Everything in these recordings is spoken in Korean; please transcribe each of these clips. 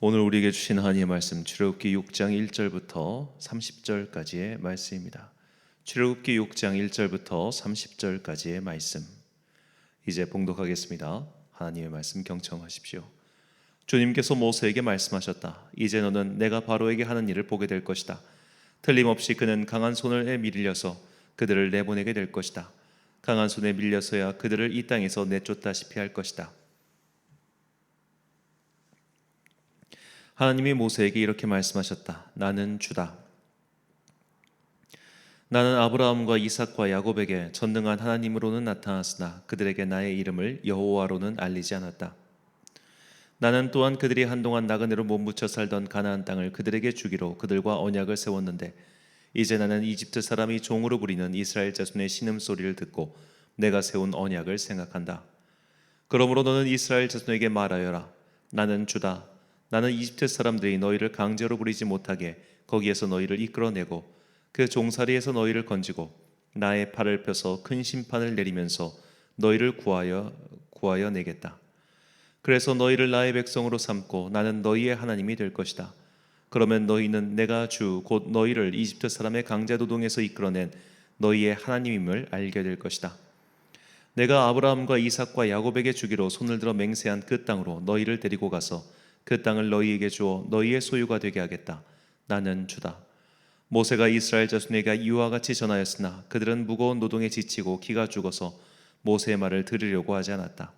오늘 우리에게 주신 하나님의 말씀 출애굽기 6장 1절부터 30절까지의 말씀입니다. 출애굽기 6장 1절부터 30절까지의 말씀 이제 봉독하겠습니다. 하나님의 말씀 경청하십시오. 주님께서 모세에게 말씀하셨다. 이제 너는 내가 바로에게 하는 일을 보게 될 것이다. 틀림없이 그는 강한 손에 밀려서 그들을 내보내게 될 것이다. 강한 손에 밀려서야 그들을 이 땅에서 내쫓다시피 할 것이다. 하나님이 모세에게 이렇게 말씀하셨다. 나는 주다. 나는 아브라함과 이삭과 야곱에게 전능한 하나님으로는 나타났으나 그들에게 나의 이름을 여호와로는 알리지 않았다. 나는 또한 그들이 한동안 나그네로 몸부쳐 살던 가나안 땅을 그들에게 주기로 그들과 언약을 세웠는데 이제 나는 이집트 사람이 종으로 부리는 이스라엘 자손의 신음소리를 듣고 내가 세운 언약을 생각한다. 그러므로 너는 이스라엘 자손에게 말하여라. 나는 주다. 나는 이집트 사람들이 너희를 강제로 부리지 못하게 거기에서 너희를 이끌어내고 그 종살이에서 너희를 건지고 나의 팔을 펴서 큰 심판을 내리면서 너희를 구하여 내겠다. 그래서 너희를 나의 백성으로 삼고 나는 너희의 하나님이 될 것이다. 그러면 너희는 내가 주 곧 너희를 이집트 사람의 강제 노동에서 이끌어낸 너희의 하나님임을 알게 될 것이다. 내가 아브라함과 이삭과 야곱에게 주기로 손을 들어 맹세한 그 땅으로 너희를 데리고 가서 그 땅을 너희에게 주어 너희의 소유가 되게 하겠다. 나는 주다. 모세가 이스라엘 자손에게 이와 같이 전하였으나 그들은 무거운 노동에 지치고 기가 죽어서 모세의 말을 들으려고 하지 않았다.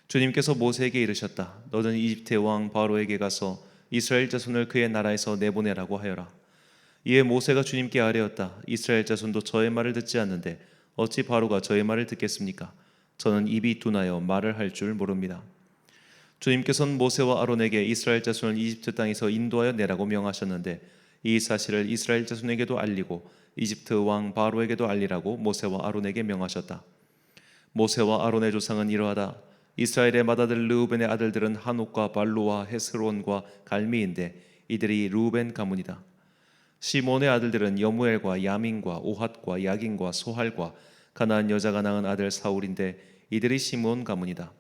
주님께서 모세에게 이르셨다. 너는 이집트의 왕 바로에게 가서 이스라엘 자손을 그의 나라에서 내보내라고 하여라. 이에 모세가 주님께 아뢰었다. 이스라엘 자손도 저의 말을 듣지 않는데 어찌 바로가 저의 말을 듣겠습니까? 저는 입이 둔하여 말을 할 줄 모릅니다. 주님께서는 모세와 아론에게 이스라엘 자손을 이집트 땅에서 인도하여 내라고 명하셨는데 이 사실을 이스라엘 자손에게도 알리고 이집트 왕 바로에게도 알리라고 모세와 아론에게 명하셨다. 모세와 아론의 조상은 이러하다. 이스라엘의 맏아들 르우벤의 아들들은 하녹과 발루와 헤스론과 갈미인데 이들이 르우벤 가문이다. 시몬의 아들들은 여무엘과 야민과 오핫과 야긴과 소할과 가나안 여자가 낳은 아들 사울인데 이들이 시몬 가문이다.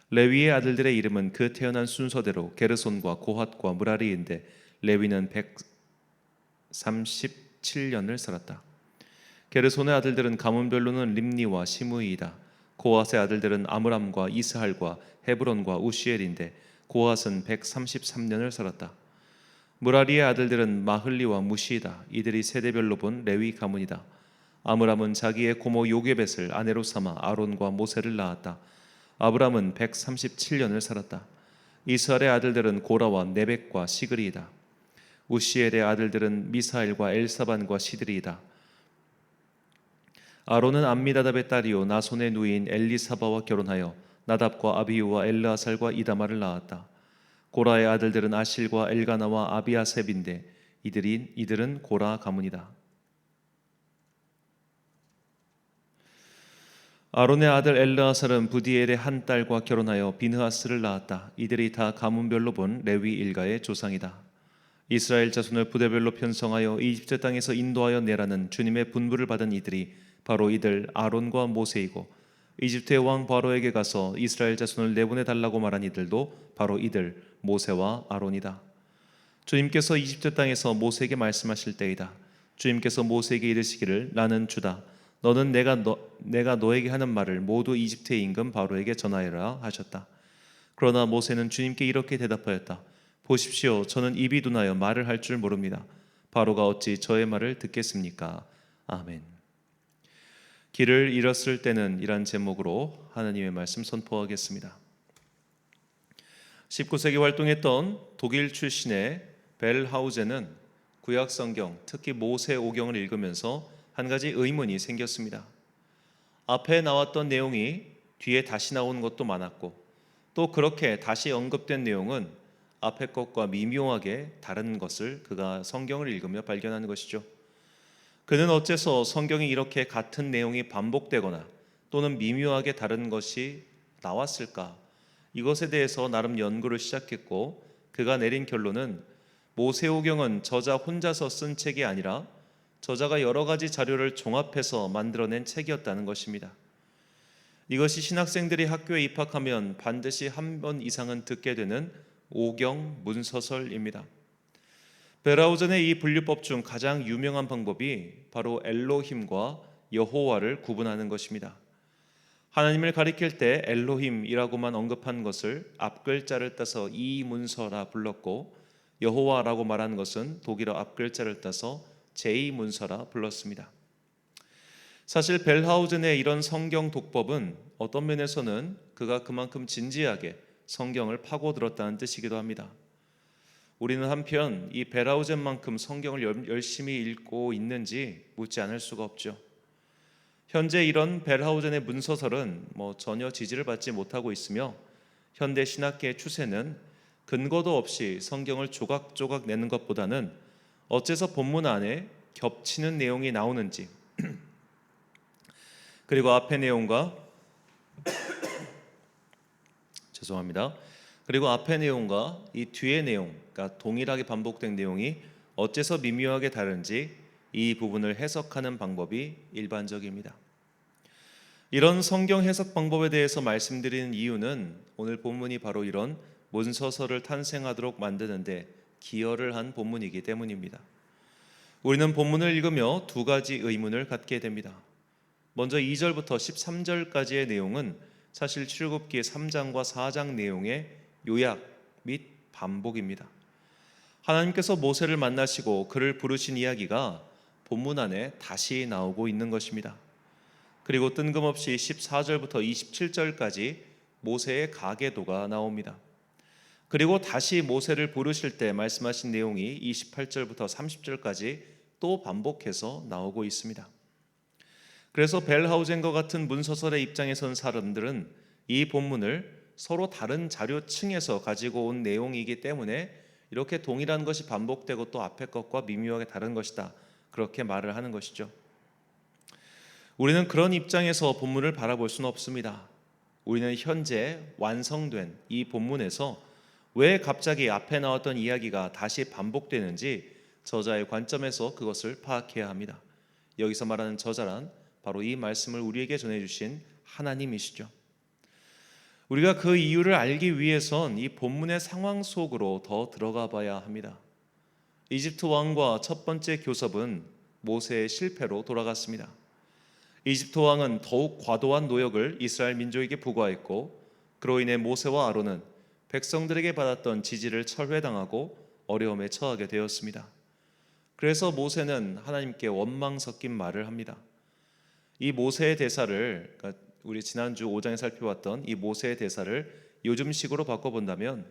레위의 아들들의 이름은 그 태어난 순서대로 게르손과 고핫과 무라리인데 레위는 137년을 살았다. 게르손의 아들들은 가문별로는 림니와 시므이이다. 고핫의 아들들은 아므람과 이스할과 헤브론과 우시엘인데 고핫은 133년을 살았다. 무라리의 아들들은 마흘리와 무시이다. 이들이 세대별로 본 레위 가문이다. 아므람은 자기의 고모 요게벳을 아내로 삼아 아론과 모세를 낳았다. 아브람은 137년을 살았다. 이스라엘의 아들들은 고라와 네벡과 시그리이다. 우시엘의 아들들은 미사엘과 엘사반과 시드리이다. 아론은 암미다답의 딸이요 나손의 누이인 엘리사바와 결혼하여 나답과 아비우와 엘르아살과 이다말을 낳았다. 고라의 아들들은 아실과 엘가나와 아비아셉인데 이들은 고라 가문이다. 아론의 아들 엘르아살은 부디엘의 한 딸과 결혼하여 비느하스를 낳았다. 이들이 다 가문별로 본 레위 일가의 조상이다. 이스라엘 자손을 부대별로 편성하여 이집트 땅에서 인도하여 내라는 주님의 분부를 받은 이들이 바로 이들 아론과 모세이고 이집트의 왕 바로에게 가서 이스라엘 자손을 내보내 달라고 말한 이들도 바로 이들 모세와 아론이다. 주님께서 이집트 땅에서 모세에게 말씀하실 때이다. 주님께서 모세에게 이르시기를 나는 주다. 너는 내가 너에게 하는 말을 모두 이집트의 임금 바로에게 전하여라 하셨다. 그러나 모세는 주님께 이렇게 대답하였다. 보십시오, 저는 입이 둔하여 말을 할 줄 모릅니다. 바로가 어찌 저의 말을 듣겠습니까? 아멘. 길을 잃었을 때는 이란 제목으로 하나님의 말씀 선포하겠습니다. 19세기 활동했던 독일 출신의 벨하우제는 구약 성경, 특히 모세오경을 읽으면서 한 가지 의문이 생겼습니다. 앞에 나왔던 내용이 뒤에 다시 나오는 것도 많았고 또 그렇게 다시 언급된 내용은 앞에 것과 미묘하게 다른 것을 그가 성경을 읽으며 발견하는 것이죠. 그는 어째서 성경이 이렇게 같은 내용이 반복되거나 또는 미묘하게 다른 것이 나왔을까? 이것에 대해서 나름 연구를 시작했고 그가 내린 결론은 모세오경은 저자 혼자서 쓴 책이 아니라 저자가 여러 가지 자료를 종합해서 만들어낸 책이었다는 것입니다. 이것이 신학생들이 학교에 입학하면 반드시 한 번 이상은 듣게 되는 오경 문서설입니다. 베라우전의 이 분류법 중 가장 유명한 방법이 바로 엘로힘과 여호와를 구분하는 것입니다. 하나님을 가리킬 때 엘로힘이라고만 언급한 것을 앞글자를 따서 이 문서라 불렀고, 여호와라고 말하는 것은 독일어 앞글자를 따서 제 문서라 불렀습니다. 사실 벨하우젠의 이런 성경 독법은 어떤 면에서는 그가 그만큼 진지하게 성경을 파고들었다는 뜻이기도 합니다. 우리는 한편 이 벨하우젠만큼 성경을 열심히 읽고 있는지 묻지 않을 수가 없죠. 현재 이런 벨하우젠의 문서설은 전혀 지지를 받지 못하고 있으며, 현대 신학계의 추세는 근거도 없이 성경을 조각조각 내는 것보다는 어째서 본문 안에 겹치는 내용이 나오는지, 그리고 앞의 내용과 그리고 앞의 내용과 이 뒤의 내용, 그러니까 동일하게 반복된 내용이 어째서 미묘하게 다른지 이 부분을 해석하는 방법이 일반적입니다. 이런 성경 해석 방법에 대해서 말씀드리는 이유는 오늘 본문이 바로 이런 문서설을 탄생하도록 만드는데 기여를 한 본문이기 때문입니다. 우리는 본문을 읽으며 두 가지 의문을 갖게 됩니다. 먼저 2절부터 13절까지의 내용은 사실 출애굽기 3장과 4장 내용의 요약 및 반복입니다. 하나님께서 모세를 만나시고 그를 부르신 이야기가 본문 안에 다시 나오고 있는 것입니다. 그리고 뜬금없이 14절부터 27절까지 모세의 가계도가 나옵니다. 그리고 다시 모세를 부르실 때 말씀하신 내용이 28절부터 30절까지 또 반복해서 나오고 있습니다. 그래서 벨하우젠과 같은 문서설의 입장에 선 사람들은 이 본문을 서로 다른 자료층에서 가지고 온 내용이기 때문에 이렇게 동일한 것이 반복되고 또 앞의 것과 미묘하게 다른 것이다, 그렇게 말을 하는 것이죠. 우리는 그런 입장에서 본문을 바라볼 수는 없습니다. 우리는 현재 완성된 이 본문에서 왜 갑자기 앞에 나왔던 이야기가 다시 반복되는지 저자의 관점에서 그것을 파악해야 합니다. 여기서 말하는 저자란 바로 이 말씀을 우리에게 전해주신 하나님이시죠. 우리가 그 이유를 알기 위해선 이 본문의 상황 속으로 더 들어가 봐야 합니다. 이집트 왕과 첫 번째 교섭은 모세의 실패로 돌아갔습니다. 이집트 왕은 더욱 과도한 노역을 이스라엘 민족에게 부과했고, 그로 인해 모세와 아론은 백성들에게 받았던 지지를 철회당하고 어려움에 처하게 되었습니다. 그래서 모세는 하나님께 원망 섞인 말을 합니다. 이 모세의 대사를, 그러니까 우리 지난주 5장에 살펴봤던 이 모세의 대사를 요즘식으로 바꿔본다면,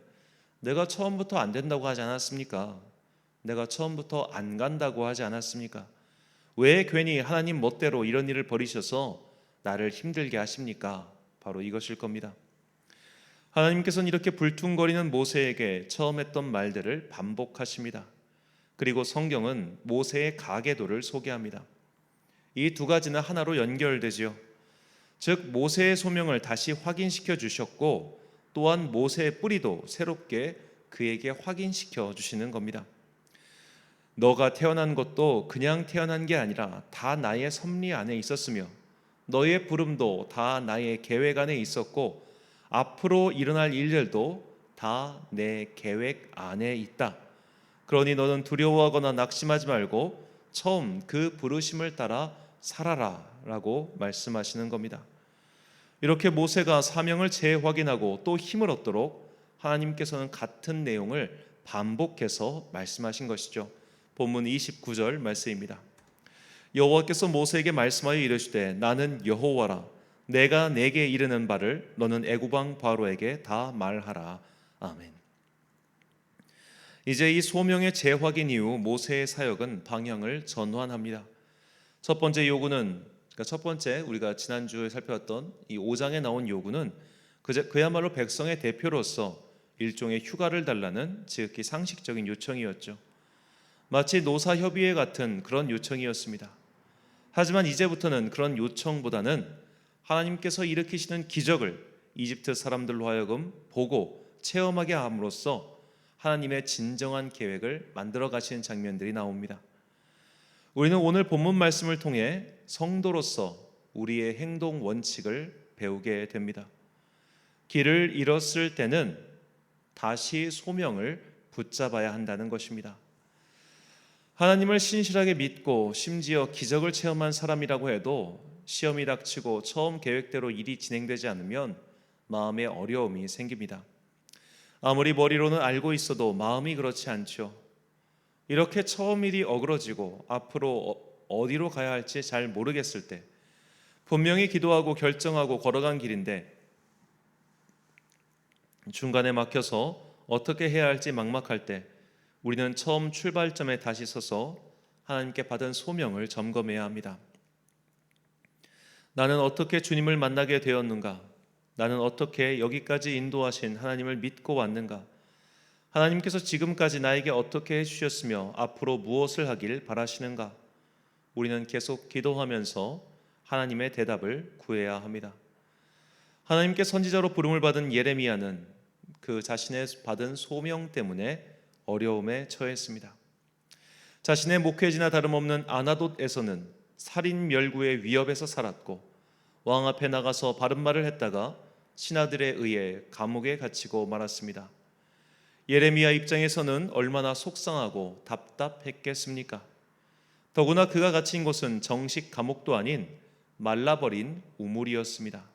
내가 처음부터 안 된다고 하지 않았습니까? 내가 처음부터 안 간다고 하지 않았습니까? 왜 괜히 하나님 멋대로 이런 일을 벌이셔서 나를 힘들게 하십니까? 바로 이것일 겁니다. 하나님께서는 이렇게 불퉁거리는 모세에게 처음 했던 말들을 반복하십니다. 그리고 성경은 모세의 가계도를 소개합니다. 이 두 가지는 하나로 연결되지요. 즉 모세의 소명을 다시 확인시켜 주셨고, 또한 모세의 뿌리도 새롭게 그에게 확인시켜 주시는 겁니다. 너가 태어난 것도 그냥 태어난 게 아니라 다 나의 섭리 안에 있었으며, 너의 부름도 다 나의 계획 안에 있었고, 앞으로 일어날 일들도 다 내 계획 안에 있다. 그러니 너는 두려워하거나 낙심하지 말고 처음 그 부르심을 따라 살아라 라고 말씀하시는 겁니다. 이렇게 모세가 사명을 재확인하고 또 힘을 얻도록 하나님께서는 같은 내용을 반복해서 말씀하신 것이죠. 본문 29절 말씀입니다. 여호와께서 모세에게 말씀하여 이르시되 나는 여호와라. 내가 내게 이르는 바를 너는 애굽 왕 바로에게 다 말하라. 아멘. 이제 이 소명의 재확인 이후 모세의 사역은 방향을 전환합니다. 첫 번째 요구는, 첫 번째 우리가 지난주에 살펴봤던 이 5장에 나온 요구는 그야말로 백성의 대표로서 일종의 휴가를 달라는 지극히 상식적인 요청이었죠. 마치 노사협의회 같은 그런 요청이었습니다. 하지만 이제부터는 그런 요청보다는 하나님께서 일으키시는 기적을 이집트 사람들로 하여금 보고 체험하게 함으로써 하나님의 진정한 계획을 만들어 가시는 장면들이 나옵니다. 우리는 오늘 본문 말씀을 통해 성도로서 우리의 행동 원칙을 배우게 됩니다. 길을 잃었을 때는 다시 소명을 붙잡아야 한다는 것입니다. 하나님을 신실하게 믿고 심지어 기적을 체험한 사람이라고 해도 시험이 닥치고 처음 계획대로 일이 진행되지 않으면 마음에 어려움이 생깁니다. 아무리 머리로는 알고 있어도 마음이 그렇지 않죠. 이렇게 처음 일이 어그러지고 앞으로 어디로 가야 할지 잘 모르겠을 때, 분명히 기도하고 결정하고 걸어간 길인데 중간에 막혀서 어떻게 해야 할지 막막할 때 우리는 처음 출발점에 다시 서서 하나님께 받은 소명을 점검해야 합니다. 나는 어떻게 주님을 만나게 되었는가? 나는 어떻게 여기까지 인도하신 하나님을 믿고 왔는가? 하나님께서 지금까지 나에게 어떻게 해주셨으며 앞으로 무엇을 하길 바라시는가? 우리는 계속 기도하면서 하나님의 대답을 구해야 합니다. 하나님께 선지자로 부름을 받은 예레미야는 그 자신의 받은 소명 때문에 어려움에 처했습니다. 자신의 목회지나 다름없는 아나돗에서는 살인 멸구의 위협에서 살았고 왕 앞에 나가서 바른 말을 했다가 신하들에 의해 감옥에 갇히고 말았습니다. 예레미야 입장에서는 얼마나 속상하고 답답했겠습니까? 더구나 그가 갇힌 곳은 정식 감옥도 아닌 말라버린 우물이었습니다.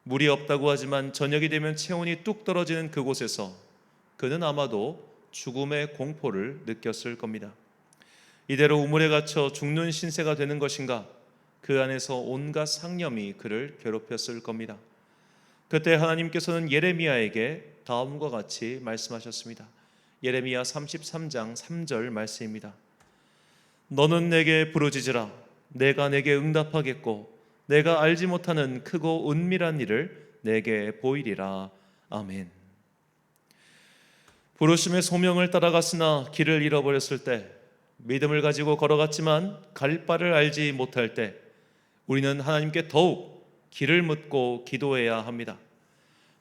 물이 없다고 하지만 저녁이 되면 체온이 뚝 떨어지는 그곳에서 그는 아마도 죽음의 공포를 느꼈을 겁니다. 이대로 우물에 갇혀 죽는 신세가 되는 것인가? 그 안에서 온갖 상념이 그를 괴롭혔을 겁니다. 그때 하나님께서는 예레미야에게 다음과 같이 말씀하셨습니다. 예레미야 33장 3절 말씀입니다. 너는 내게 부르짖으라. 내가 내게 응답하겠고 내가 알지 못하는 크고 은밀한 일을 내게 보이리라. 아멘. 부르심의 소명을 따라갔으나 길을 잃어버렸을 때, 믿음을 가지고 걸어갔지만 갈 바를 알지 못할 때 우리는 하나님께 더욱 길을 묻고 기도해야 합니다.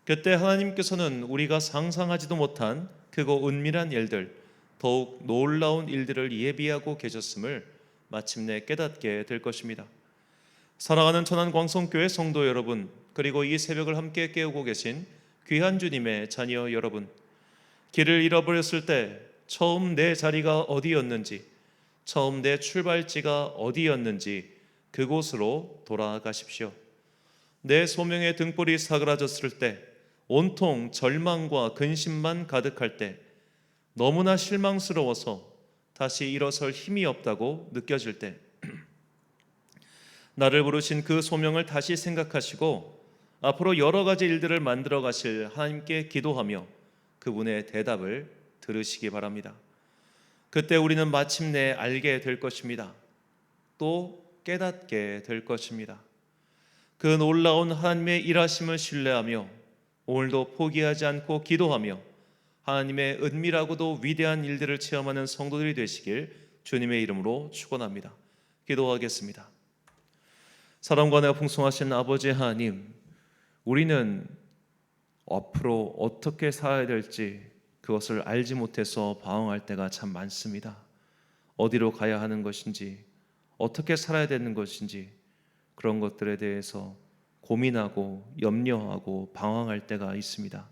그때 하나님께서는 우리가 상상하지도 못한 크고 은밀한 일들, 더욱 놀라운 일들을 예비하고 계셨음을 마침내 깨닫게 될 것입니다. 사랑하는 천안광성교회 성도 여러분, 그리고 이 새벽을 함께 깨우고 계신 귀한 주님의 자녀 여러분, 길을 잃어버렸을 때 처음 내 자리가 어디였는지, 처음 내 출발지가 어디였는지 그곳으로 돌아가십시오. 내 소명의 등불이 사그라졌을 때, 온통 절망과 근심만 가득할 때, 너무나 실망스러워서 다시 일어설 힘이 없다고 느껴질 때, 나를 부르신 그 소명을 다시 생각하시고 앞으로 여러 가지 일들을 만들어 가실 하나님께 기도하며 그분의 대답을 들으시기 바랍니다. 그때 우리는 마침내 알게 될 것입니다. 또 깨닫게 될 것입니다. 그 놀라운 하나님의 일하심을 신뢰하며 오늘도 포기하지 않고 기도하며 하나님의 은밀하고도 위대한 일들을 체험하는 성도들이 되시길 주님의 이름으로 축원합니다. 기도하겠습니다. 사랑과 은혜가 풍성하신 아버지 하나님, 우리는 앞으로 어떻게 살아야 될지 그것을 알지 못해서 방황할 때가 참 많습니다. 어디로 가야 하는 것인지, 어떻게 살아야 되는 것인지 그런 것들에 대해서 고민하고 염려하고 방황할 때가 있습니다.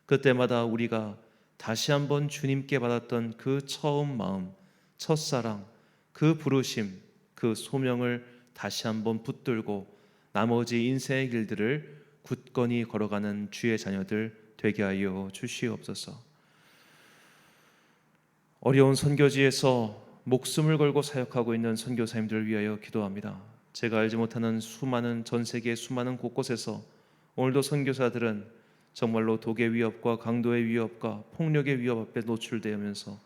그때마다 우리가 다시 한번 주님께 받았던 그 처음 마음, 첫사랑, 그 부르심, 그 소명을 다시 한번 붙들고 나머지 인생의 길들을 굳건히 걸어가는 주의 자녀들 되게 하여 주시옵소서. 어려운 선교지에서 목숨을 걸고 사역하고 있는 선교사님들을 위하여 기도합니다. 제가 알지 못하는 수많은 전 세계 수많은 곳곳에서 오늘도 선교사들은 정말로 독의 위협과 강도의 위협과 폭력의 위협 앞에 노출되면서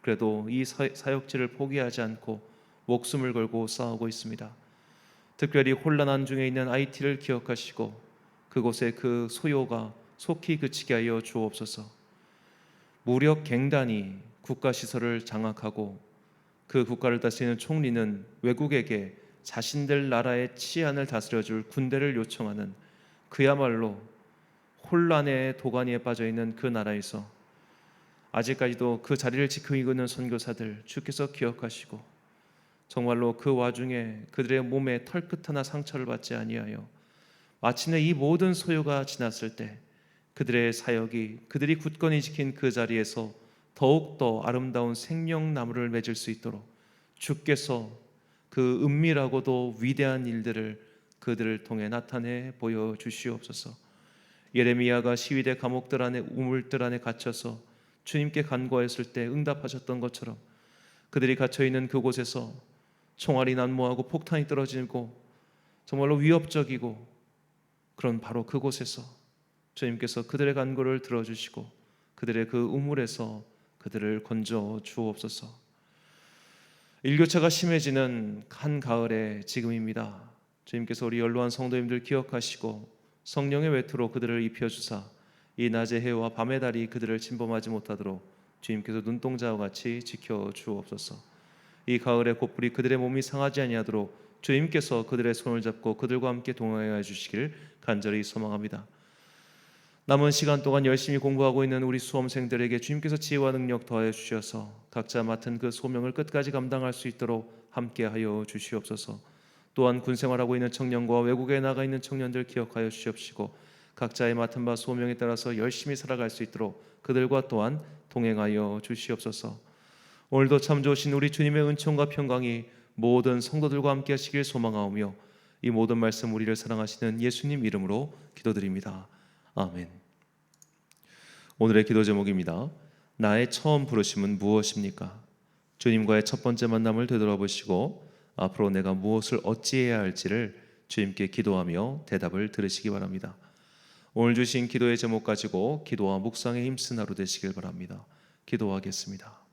그래도 이 사역지를 포기하지 않고 목숨을 걸고 싸우고 있습니다. 특별히 혼란한 중에 있는 IT를 기억하시고 그곳에 그 소요가 속히 그치게 하여 주옵소서. 무력 갱단이 국가시설을 장악하고 그 국가를 다스리는 총리는 외국에게 자신들 나라의 치안을 다스려줄 군대를 요청하는 그야말로 혼란의 도가니에 빠져있는 그 나라에서 아직까지도 그 자리를 지키고 있는 선교사들 주께서 기억하시고 정말로 그 와중에 그들의 몸에 털끝 하나 상처를 받지 아니하여 마침내 이 모든 소요가 지났을 때 그들의 사역이 그들이 굳건히 지킨 그 자리에서 더욱더 아름다운 생명나무를 맺을 수 있도록 주께서 그 은밀하고도 위대한 일들을 그들을 통해 나타내 보여주시옵소서. 예레미야가 시위대 감옥들 안에 우물들 안에 갇혀서 주님께 간구하였을 때 응답하셨던 것처럼 그들이 갇혀있는 그곳에서 총알이 난무하고 폭탄이 떨어지고 정말로 위협적이고 그런 바로 그곳에서 주님께서 그들의 간구를 들어주시고 그들의 그 우물에서 그들을 건져 주옵소서. 일교차가 심해지는 한가을의 지금입니다. 주님께서 우리 연로한 성도님들 기억하시고 성령의 외투로 그들을 입혀주사 이 낮의 해와 밤의 달이 그들을 침범하지 못하도록 주님께서 눈동자와 같이 지켜 주옵소서. 이 가을의 곧불이 그들의 몸이 상하지 아니하도록 주님께서 그들의 손을 잡고 그들과 함께 동행하여 주시길 간절히 소망합니다. 남은 시간 동안 열심히 공부하고 있는 우리 수험생들에게 주님께서 지혜와 능력 더하여 주셔서 각자 맡은 그 소명을 끝까지 감당할 수 있도록 함께하여 주시옵소서. 또한 군생활하고 있는 청년과 외국에 나가 있는 청년들 기억하여 주시옵시고 각자의 맡은 바 소명에 따라서 열심히 살아갈 수 있도록 그들과 또한 동행하여 주시옵소서. 오늘도 참 좋으신 우리 주님의 은총과 평강이 모든 성도들과 함께 하시길 소망하오며 이 모든 말씀 우리를 사랑하시는 예수님 이름으로 기도드립니다. 아멘. 오늘의 기도 제목입니다. 나의 처음 부르심은 무엇입니까? 주님과의 첫 번째 만남을 되돌아보시고 앞으로 내가 무엇을 어찌해야 할지를 주님께 기도하며 대답을 들으시기 바랍니다. 오늘 주신 기도의 제목 가지고 기도와 묵상에 힘쓴 하루 되시길 바랍니다. 기도하겠습니다.